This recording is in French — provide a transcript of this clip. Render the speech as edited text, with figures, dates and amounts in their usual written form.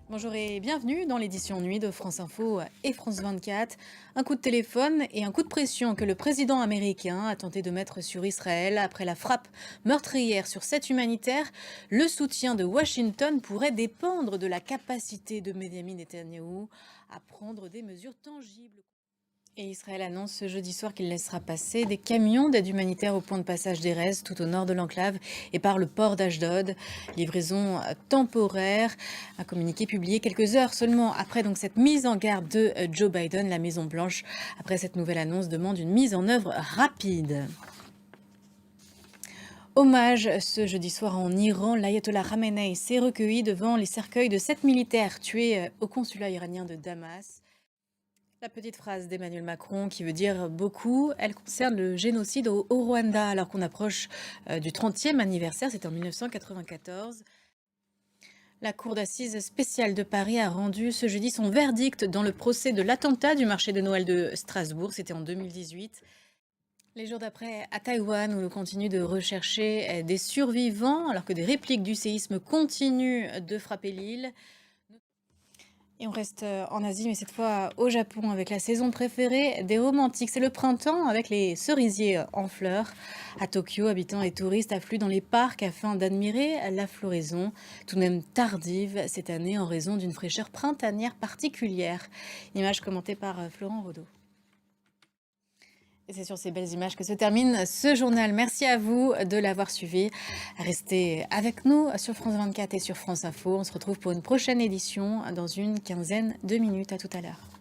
Bonjour et bienvenue dans l'édition nuit de France Info et France 24. Un coup de téléphone et un coup de pression que le président américain a tenté de mettre sur Israël après la frappe meurtrière sur cette humanitaire. Le soutien de Washington pourrait dépendre de la capacité de Benjamin Netanyahou à prendre des mesures tangibles. Et Israël annonce ce jeudi soir qu'il laissera passer des camions d'aide humanitaire au point de passage d'Erez, tout au nord de l'enclave, et par le port d'Ashdod. Livraison temporaire. Un communiqué publié quelques heures seulement après donc cette mise en garde de Joe Biden. La Maison-Blanche, après cette nouvelle annonce, demande une mise en œuvre rapide. Hommage ce jeudi soir en Iran, l'ayatollah Khamenei s'est recueilli devant les cercueils de 7 militaires tués au consulat iranien de Damas. La petite phrase d'Emmanuel Macron qui veut dire beaucoup, elle concerne le génocide au Rwanda alors qu'on approche du 30e anniversaire, c'était en 1994. La Cour d'assises spéciale de Paris a rendu ce jeudi son verdict dans le procès de l'attentat du marché de Noël de Strasbourg, c'était en 2018. Les jours d'après, à Taïwan, où l'on continue de rechercher des survivants alors que des répliques du séisme continuent de frapper l'île. Et on reste en Asie, mais cette fois au Japon, avec la saison préférée des romantiques. C'est le printemps avec les cerisiers en fleurs. À Tokyo, habitants et touristes affluent dans les parcs afin d'admirer la floraison, tout de même tardive cette année en raison d'une fraîcheur printanière particulière. Image commentée par Florent Rodeau. Et c'est sur ces belles images que se termine ce journal. Merci à vous de l'avoir suivi. Restez avec nous sur France 24 et sur France Info. On se retrouve pour une prochaine édition dans une quinzaine de minutes. À tout à l'heure.